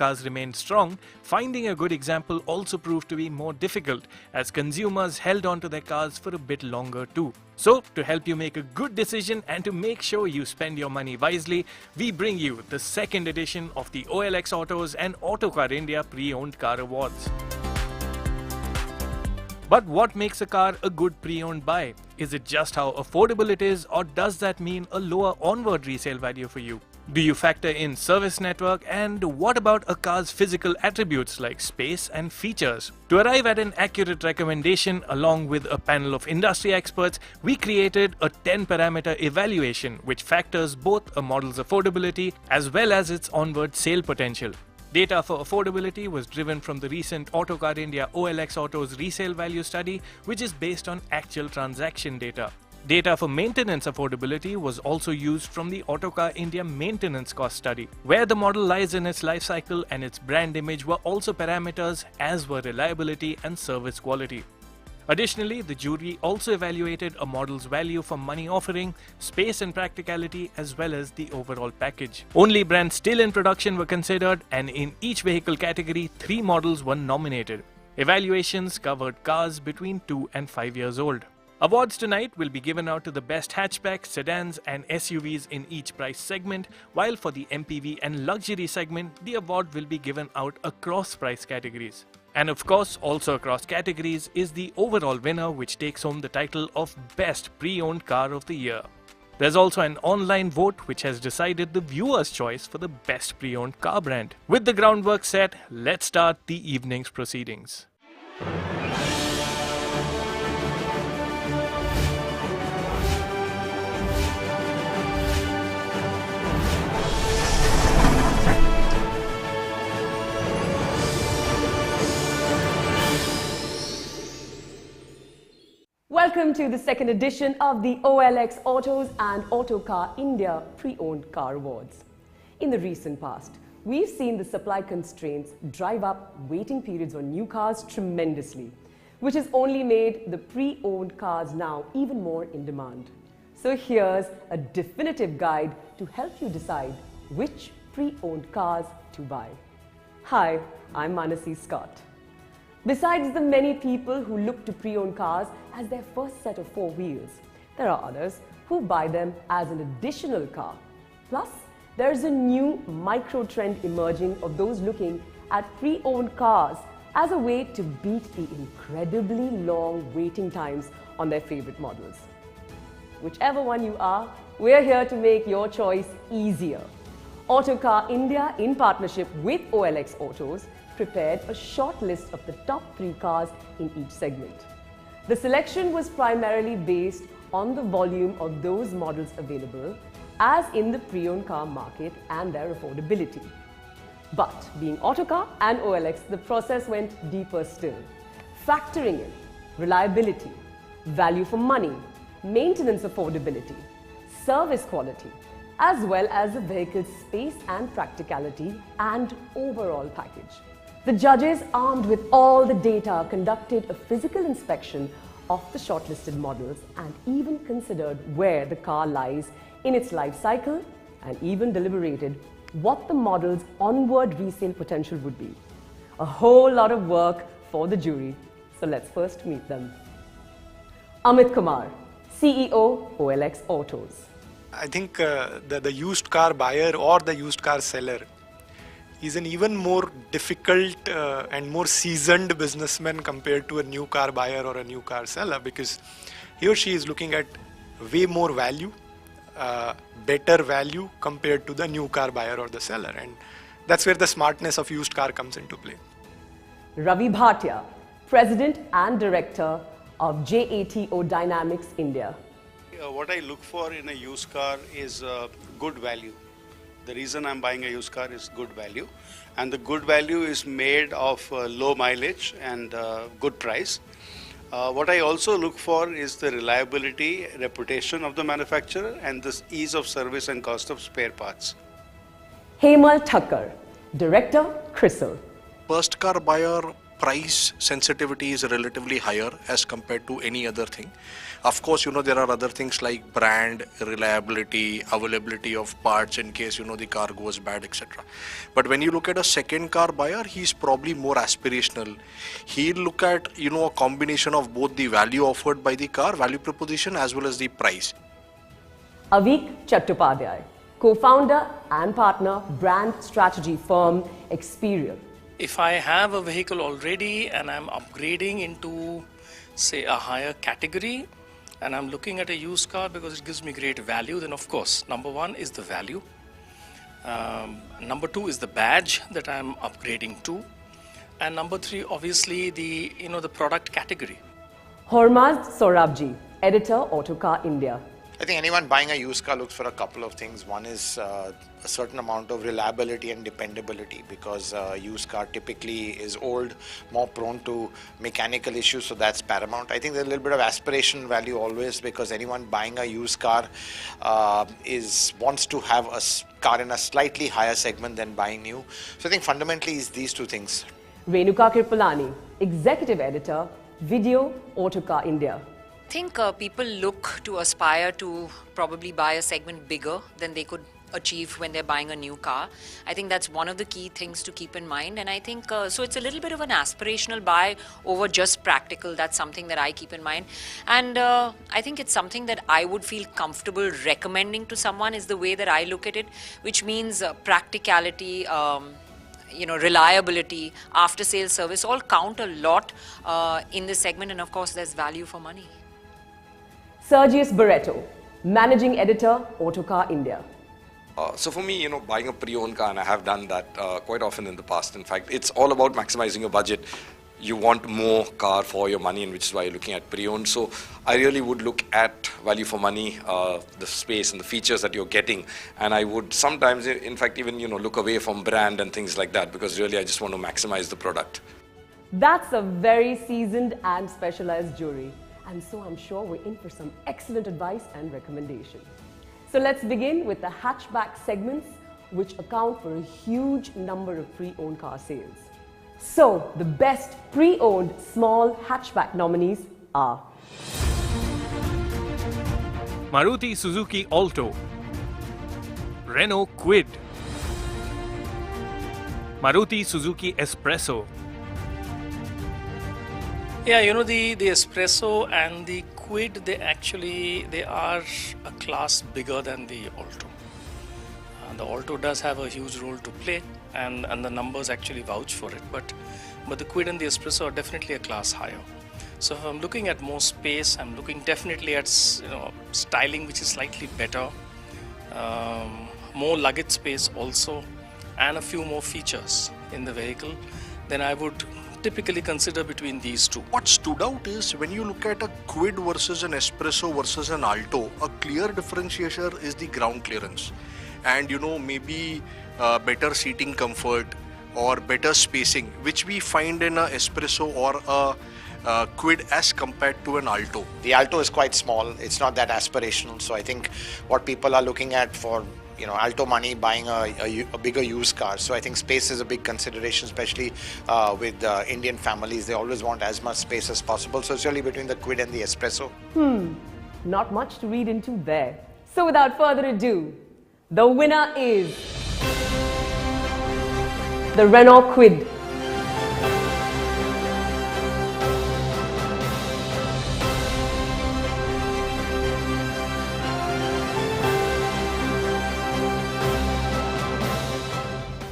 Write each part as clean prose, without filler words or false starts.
cars remained strong, finding a good example also proved to be more difficult as consumers held on to their cars for a bit longer too. So, to help you make a good decision and to make sure you spend your money wisely, we bring you the second edition of the OLX Autos and Autocar India Pre-Owned Car Awards. But what makes a car a good pre-owned buy? Is it just how affordable it is, or does that mean a lower onward resale value for you? Do you factor in service network, and what about a car's physical attributes like space and features? To arrive at an accurate recommendation along with a panel of industry experts, we created a 10-parameter evaluation which factors both a model's affordability as well as its onward sale potential. Data for affordability was driven from the recent Autocar India OLX Autos resale value study, which is based on actual transaction data. Data for maintenance affordability was also used from the Autocar India maintenance cost study, where the model lies in its life cycle and its brand image were also parameters, as were reliability and service quality. Additionally, the jury also evaluated a model's value for money offering, space and practicality, as well as the overall package. Only brands still in production were considered, and in each vehicle category, 3 models were nominated. Evaluations covered cars between 2 and 5 years old. Awards tonight will be given out to the best hatchback, sedans and SUVs in each price segment, while for the MPV and luxury segment, the award will be given out across price categories. And of course, also across categories is the overall winner, which takes home the title of Best Pre-Owned Car of the Year. There's also an online vote which has decided the viewer's choice for the best pre-owned car brand. With the groundwork set, let's start the evening's proceedings. Welcome to the second edition of the OLX Autos and Autocar India Pre-Owned Car Awards. In the recent past, we've seen the supply constraints drive up waiting periods on new cars tremendously, which has only made the pre-owned cars now even more in demand. So here's a definitive guide to help you decide which pre-owned cars to buy. Hi, I'm Manasi Scott. Besides the many people who look to pre-owned cars as their first set of 4 wheels, there are others who buy them as an additional car. Plus, there's a new micro-trend emerging of those looking at pre-owned cars as a way to beat the incredibly long waiting times on their favorite models. Whichever one you are, we're here to make your choice easier. Autocar India, in partnership with OLX Autos, prepared a short list of the top 3 cars in each segment. The selection was primarily based on the volume of those models available, as in the pre-owned car market, and their affordability. But being Autocar and OLX, the process went deeper still, factoring in reliability, value for money, maintenance affordability, service quality, as well as the vehicle's space and practicality and overall package. The judges, armed with all the data, conducted a physical inspection of the shortlisted models and even considered where the car lies in its life cycle and even deliberated what the model's onward resale potential would be. A whole lot of work for the jury, so let's first meet them. Amit Kumar, CEO, OLX Autos. I think the used car buyer or the used car seller is an even more difficult and more seasoned businessman compared to a new car buyer or a new car seller, because he or she is looking at way more value, better value compared to the new car buyer or the seller, and that's where the smartness of used car comes into play. Ravi Bhatia, President and Director of JATO Dynamics India. What I look for in a used car is good value. The reason I'm buying a used car is good value, and the good value is made of low mileage and good price. What I also look for is the reliability, reputation of the manufacturer, and the ease of service and cost of spare parts. Hemal Thakkar, Director, CRISIL. First car buyer price sensitivity is relatively higher as compared to any other thing. Of course, there are other things like brand, reliability, availability of parts in case, the car goes bad, etc. But when you look at a second car buyer, he's probably more aspirational. He'll look at, a combination of both the value offered by the car, value proposition, as well as the price. Avik Chattopadhyay, co-founder and partner, brand strategy firm Experior. If I have a vehicle already and I'm upgrading into, say, a higher category, and I'm looking at a used car because it gives me great value, then of course, number one is the value. Number two is the badge that I'm upgrading to. And number three, obviously, the product category. Hormaz Sorabji, editor, Autocar India. I think anyone buying a used car looks for a couple of things. One is a certain amount of reliability and dependability, because a used car typically is old, more prone to mechanical issues, so that's paramount. I think there's a little bit of aspiration value always, because anyone buying a used car wants to have a car in a slightly higher segment than buying new. So I think fundamentally it's these two things. Renuka Kripalani, executive editor, Video, Autocar India. I think people look to aspire to probably buy a segment bigger than they could achieve when they're buying a new car. I think that's one of the key things to keep in mind, and I think so it's a little bit of an aspirational buy over just practical. That's something that I keep in mind, and I think it's something that I would feel comfortable recommending to someone, is the way that I look at it, which means practicality, reliability, after sales service all count a lot in this segment, and of course there's value for money. Sergius Barreto, managing editor, Autocar India. So for me, buying a pre-owned car, and I have done that quite often in the past. In fact, it's all about maximizing your budget. You want more car for your money, and which is why you're looking at pre-owned. So I really would look at value for money, the space and the features that you're getting. And I would sometimes, in fact, even, look away from brand and things like that, because really I just want to maximize the product. That's a very seasoned and specialized jury. And so I'm sure we're in for some excellent advice and recommendation. So let's begin with the hatchback segments, which account for a huge number of pre-owned car sales. So the best pre-owned small hatchback nominees are Maruti Suzuki Alto, Renault Kwid, Maruti Suzuki Espresso. Yeah, the Espresso and the Kwid, they are a class bigger than the Alto. The Alto does have a huge role to play, and the numbers actually vouch for it. But the Kwid and the Espresso are definitely a class higher. So if I'm looking at more space, I'm looking definitely at styling, which is slightly better, more luggage space also, and a few more features in the vehicle, then I would typically consider between these two. What stood out is when you look at a Kwid versus an Espresso versus an Alto, a clear differentiator is the ground clearance. And maybe better seating comfort or better spacing, which we find in a Espresso or a Kwid as compared to an Alto. The Alto is quite small. It's not that aspirational. So I think what people are looking at for Alto money, buying a bigger used car. So I think space is a big consideration, especially with Indian families. They always want as much space as possible. So it's really between the Kwid and the Espresso. Not much to read into there. So without further ado, the winner is the Renault Kwid.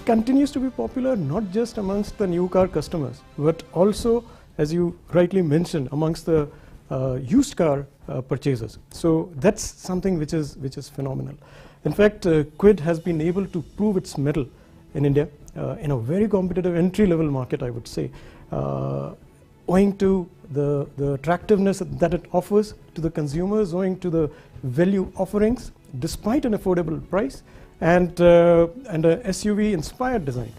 Continues to be popular not just amongst the new car customers, but also, as you rightly mentioned, amongst the used car purchasers. So that's something which is phenomenal. In fact, Kwid has been able to prove its mettle in India in a very competitive entry-level market, I would say, owing to the attractiveness that it offers to the consumers, owing to the value offerings, despite an affordable price, and a SUV-inspired design.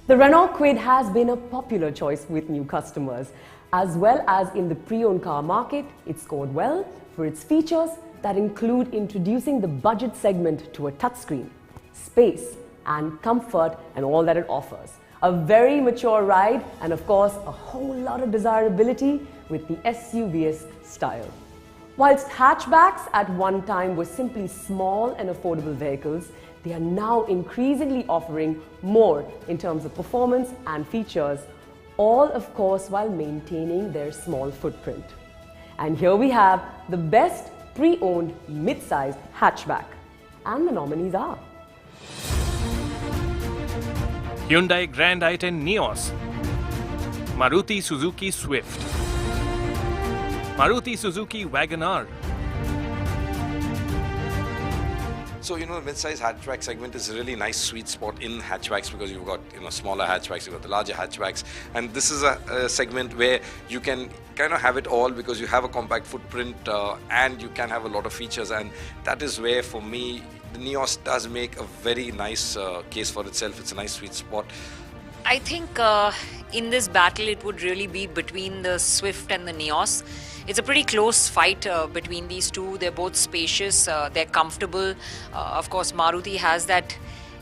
The Renault Kwid has been a popular choice with new customers. As well as in the pre-owned car market, it scored well for its features that include introducing the budget segment to a touchscreen, space and comfort and all that it offers. A very mature ride and of course a whole lot of desirability with the SUVs style. Whilst hatchbacks at one time were simply small and affordable vehicles, they are now increasingly offering more in terms of performance and features, all of course while maintaining their small footprint. And here we have the best pre-owned mid-sized hatchback. And the nominees are Hyundai Grand i10 Nios, Maruti Suzuki Swift, Maruti Suzuki Wagon-R. So, the mid-size hatchback segment is a really nice sweet spot in hatchbacks because you've got, smaller hatchbacks, you've got the larger hatchbacks. And this is a segment where you can kind of have it all because you have a compact footprint and you can have a lot of features. And that is where, for me, the Nios does make a very nice case for itself. It's a nice sweet spot. I think in this battle it would really be between the Swift and the Nios. It's a pretty close fight between these two. They're both spacious, they're comfortable. Of course, Maruti has that